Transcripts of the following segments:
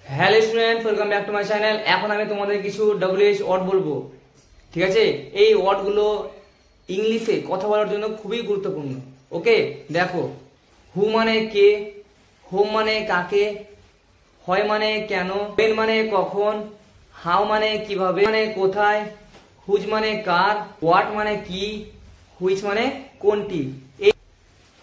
Hello student, welcome back to my channel. এখন আমি তোমাদের কিছু ডব্লিউএইচ ওয়ার্ড বলবো, ঠিক আছে? এই ওয়ার্ডগুলো ইংলিশে কথা বলার জন্য খুবই গুরুত্বপূর্ণ। ওকে, দেখো, হু মানে কে, হোম মানে কাকে, হয় মানে কেন, ওয়েন মানে কখন, হাউ মানে কিভাবে, মানে কোথায়, হুজ মানে কার, হোয়াট মানে কি, হুইচ মানে কোনটি।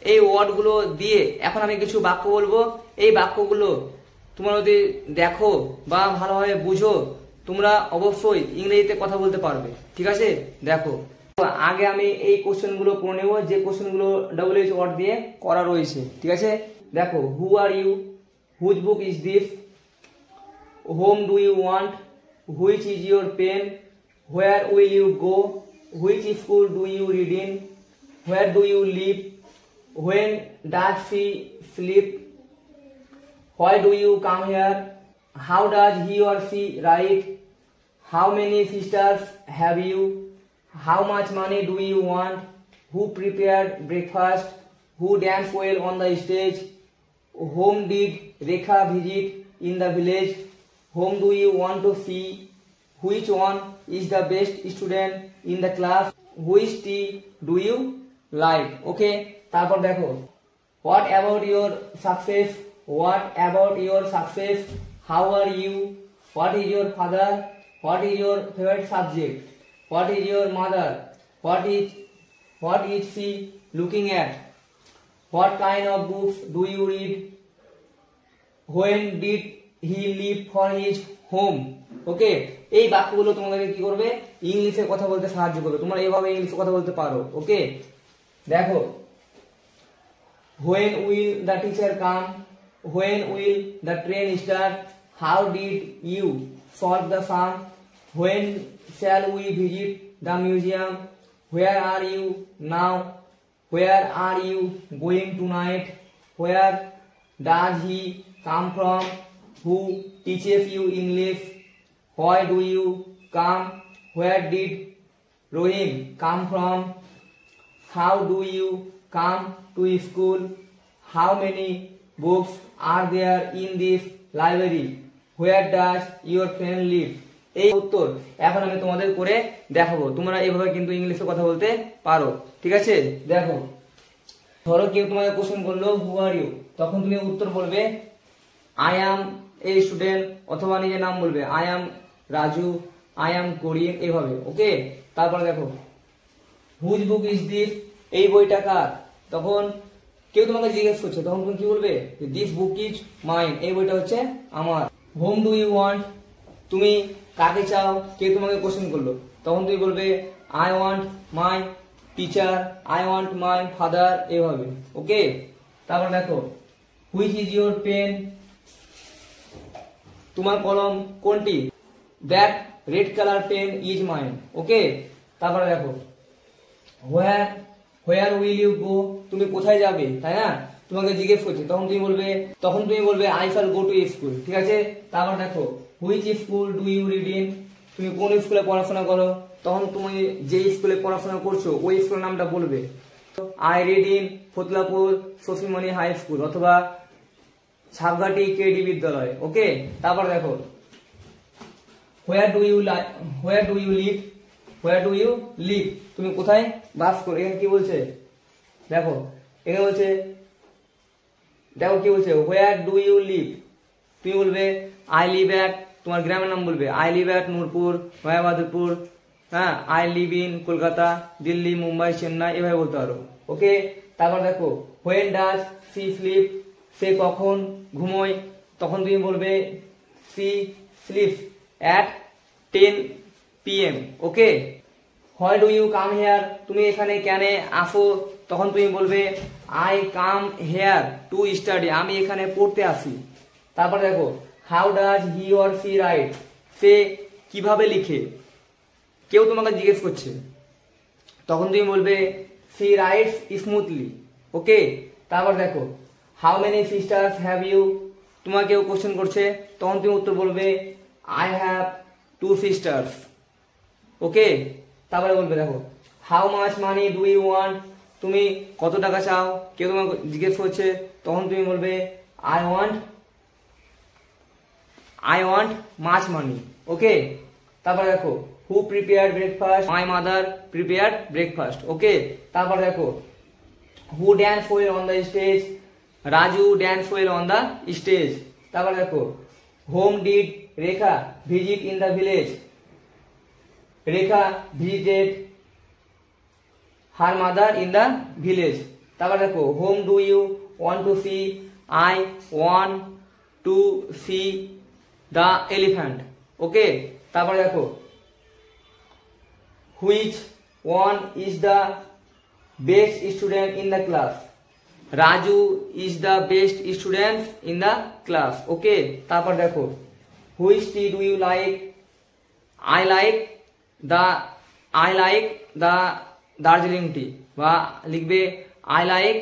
এই ওয়ার্ডগুলো দিয়ে এখন আমি কিছু বাক্য বলবো। এই বাক্যগুলো তোমরা যদি দেখো বা ভালোভাবে বুঝো, তোমরা অবশ্যই ইংরেজিতে কথা বলতে পারবে, ঠিক আছে? দেখো, আগে আমি এই কোশ্চেনগুলো করে নেব, যে কোশ্চেনগুলো ডব্লিউএইচ ওয়ার্ড দিয়ে করা রয়েছে, ঠিক আছে? দেখো, who are you, whose book is this, whom do you want, which is your pen, where will you go, which school do you read in, where do you live, when does she sleep, why do you come here, how does he or she write, how many sisters have you, how much money do you want, who prepared breakfast, who danced well on the stage, whom did Rekha visit in the village, whom do you want to see, which one is the best student in the class, which tea do you like. Okay, তারপর দেখো, what about your success, what about your success, how are you, what is your father, what is your favorite subject, what is your mother, what is she looking at, what kind of books do you read, when did he leave for his home. ওকে, এই বাক্যগুলো তোমাদেরকে কি করবে, ইংলিশে কথা বলতে সাহায্য করবে। তোমরা এইভাবে ইংলিশে কথা বলতে পারো। ওকে, দেখো, when will the teacher come, when will the train start, how did you solve the sum, when shall we visit the museum, where are you now, where are you going tonight, where does he come from, who teaches you English, why do you come, where did Rohim come from, how do you come to school, how many books are there in this library, where does your friend live. এই উত্তর এখন আমি তোমাদের করে দেখাবো। তোমরা এইভাবে কিন্তু ইংলিশে কথা বলতে পারো, ঠিক আছে? দেখো, ধরো কেউ তোমাকে কোশ্চেন করলো হু আর ইউ, তখন তুমি উত্তর বলবে আই অ্যাম এ স্টুডেন্ট, অথবা নিজের নাম বলবে I am Raju, I am Karim, এইভাবে। ওকে, তারপর দেখো, হুজ বুক ইজ দিস, এই বইটা কার, তখন কেউ তোমাকে জিজ্ঞেস করছে, তখন তুমি কি বলবে, দিস বুক ইজ মাইন, এই বইটা হচ্ছে আমার। হোম ডু ইউ ওয়ান্ট, তুমি কাকে চাও, কেউ তোমাকে কোশ্চেন করলো, তখন তুমি বলবে I want my teacher, I want my father, এইভাবে। ওকে, তারপর দেখো, হুইচ ইজ ইউর পেন, তোমার কলম কোনটি, that red colour pen is mine. Okay, তারপরে দেখো, হোয়ার উইল ইউ গো, তুমি কোথায় যাবে, তাই না? তোমাকে জিজ্ঞেস করছে, তখন তুমি বলবে I shall go to school, ঠিক আছে? তারপর দেখো, which school do you read in, তুমি কোন স্কুলে পড়াশোনা করো, তখন তুমি যে স্কুলে পড়াশোনা করছো ওই স্কুলের নামটা বলবে। I read in Fatullapur Shashimani high school, অথবা সাবঘাটি কেডি বিদ্যালয়। ওকে, তারপর দেখো, হোয়ার ডু ইউ লিভ, তুমি কোথায় বাস করো। এখানে কি বলছে, দেখো, এখানে বলছে, দেখো কি বলছে, হোয়ার ডু ইউ লিভ, তুমি বলবে আই লিভ অ্যাট, তোমার গ্রামের নাম বলবে I live at Nurpur, Bahadurpur, হ্যাঁ, I live in Kolkata, Delhi, Mumbai, Chennai, এভাবে বলতে পারো। ওকে, তারপর দেখো, হোয়েন ডাজ সি স্লিপ, সে কখন ঘুমোয়, তখন তুমি বলবে she sleeps at 10 PM। Okay, why do you come here, তুমি এখানে কেন আসো, তখন তুমি বলবে I come here to study, আমি এখানে পড়তে আসি। তারপর দেখো, how does he or she write, সে কিভাবে লিখে, কেউ তোমাকে জিজ্ঞেস করছে, তখন তুমি বলবে সি রাইটস স্মুথলি। ওকে, তারপর দেখো, how many sisters have you, তোমাকে কেউ কোশ্চেন করছে, তখন তুমি উত্তর বলবে আই হ্যাভ 2 সিস্টার্স। ওকে, তারপরে বলবে, দেখো, how much money do you want, তুমি কত টাকা চাও, কেউ তোমাকে জিজ্ঞেস করছে, তখন তুমি বলবে I want I want much money. Okay, তারপর দেখো who prepare breakfast, my mother prepare breakfast. Okay, তারপর দেখো who dance well on the stage, Raju dance well on the stage. তারপর দেখো whom did Rekha visit in the village, Rekha visited her mother in the village. তারপর দেখো whom do you want to see, I want to see the elephant. Okay, তারপর দেখো which one is the best student in the class, Raju is the best student in the class. Okay, তারপর দেখো which tea do you like, I like the Darjeeling tea, বা লিখবে I like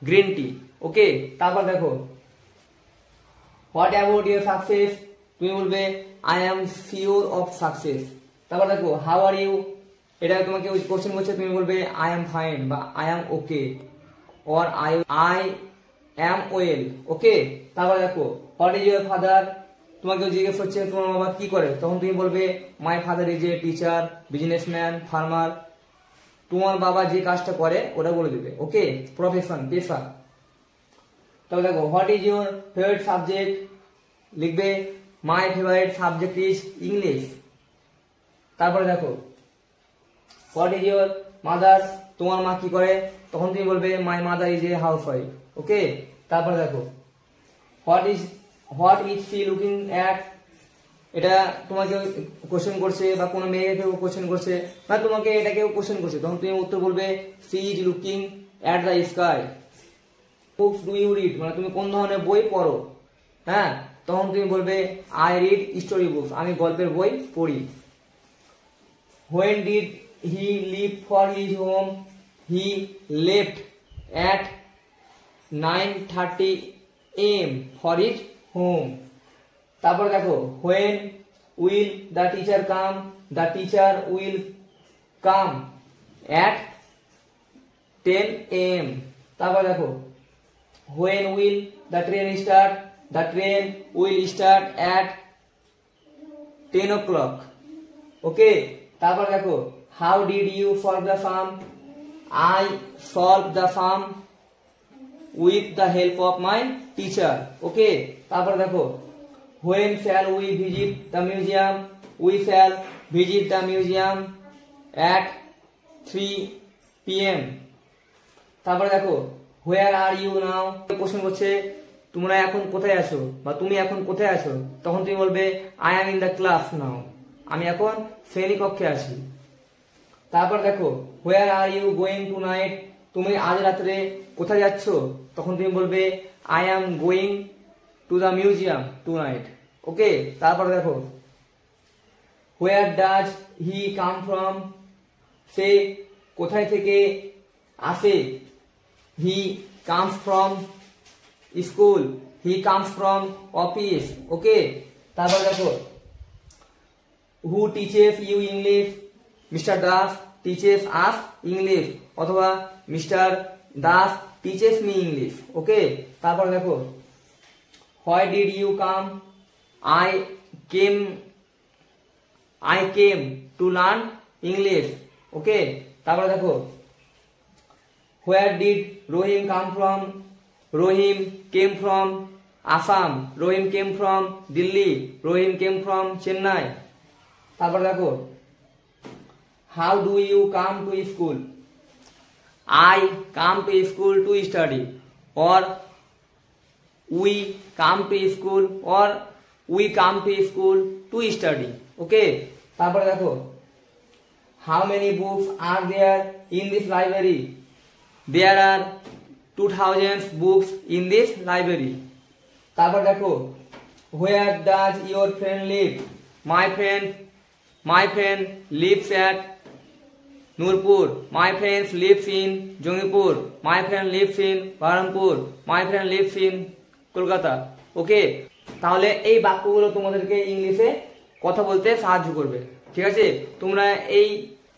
green tea. Okay, তারপর দেখো what about your success, তুমি বলবে I am sure of success. তারপর দেখো হাউ আর ইউ, এটা তোমাকে কোশ্চেন করছে, তুমি বলবে আই অ্যাম ফাইন বা I am okay, or I am well. ওকে, তারপর দেখো হোয়াট ইজ ইউর ফাদার, তোমাকে জিজ্ঞেস করছে তোমার বাবা কি করে, তখন তুমি বলবে my father is a teacher, businessman, farmer. তোমার বাবা যে কাজটা করে ওটা বলে দেবে। ওকে, প্রফেশন, পেশা। তাহলে দেখো what is your favourite subject, লিখবে my favourite subject is English. তারপরে দেখো হোয়াট ইজ ইউর মাদার, তোমার মা কি করে, তখন তুমি বলবে my mother is a housewife. Okay, তারপরে দেখো what is she looking at, এটা তোমাকে কোশ্চেন করছে বা কোনো মেয়েকে কেউ কোশ্চেন করছে বা তোমাকে এটা কেউ কোশ্চেন করছে, তখন তুমি উত্তর বলবে she is looking at the sky. Books do you read, মানে তুমি কোন ধরনের বই পড়ো, হ্যাঁ, তখন তুমি বলবে আই রিড স্টোরি বুকস, আমি গল্পের বই পড়ি। When did he leave for his home, he left at 9:30 am for his home. তারপর দেখো when will the teacher come, the teacher will come at 10 am. তারপর দেখো when will the train start, the train will start at 10 o'clock. ওকে, তারপর দেখো how did you solve the sum, I solved the sum with the help of my teacher. Okay, তারপর দেখো when shall we visit the museum, we shall visit the museum at 3 p.m. তারপর দেখো where are you now, question করছে তোমরা এখন কোথায় আছো বা তুমি এখন কোথায় আছো, তখন তুমি বলবে I am in the class now, আমি এখন শ্রেণীকক্ষে আছি। তারপর দেখো where are you going tonight, তুমি আজ রাত্রে কোথায় যাচ্ছ, তখন তুমি বলবে I am going to the museum tonight. ওকে, তারপর দেখো where does he come from, সে কোথায় থেকে আসে, he comes from school, he comes from office. ওকে, তারপর দেখো who teaches you English, Mr. Das teaches us English, অথবা Mr. Das teaches me English. ওকে, তারপর দেখো why did you come, I came to learn English. ওকে, তারপর দেখো where did Rohim come from, Rohim came from Assam, Rohim came from Delhi, Rohim came from Chennai. তারপর দেখো how do you come to school, I come to school to study, or we come to school, or we come to school to study. Okay, তারপর দেখো how many books are there in this library, there are 2000 books in this library. তারপর দেখো where does your friend live, my friend lives at Nurpur, my friend lives in Jongipur, my friend lives in Baharampur, my friend lives in Kolkata. ওকে, তাহলে এই বাক্যগুলো তোমাদেরকে ইংলিশে কথা বলতে সাহায্য করবে। ঠিক আছে, তোমরা এই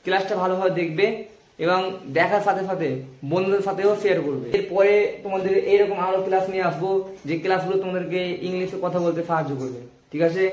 ক্লাসটা ভালোভাবে দেখবে এবং দেখার সাথে সাথে বন্ধুদের সাথেও শেয়ার করবে। এরপরে তোমাদের এইরকম আরো ক্লাস নিয়ে আসবো, যে ক্লাসগুলো তোমাদেরকে ইংলিশে কথা বলতে সাহায্য করবে। ঠিক আছে।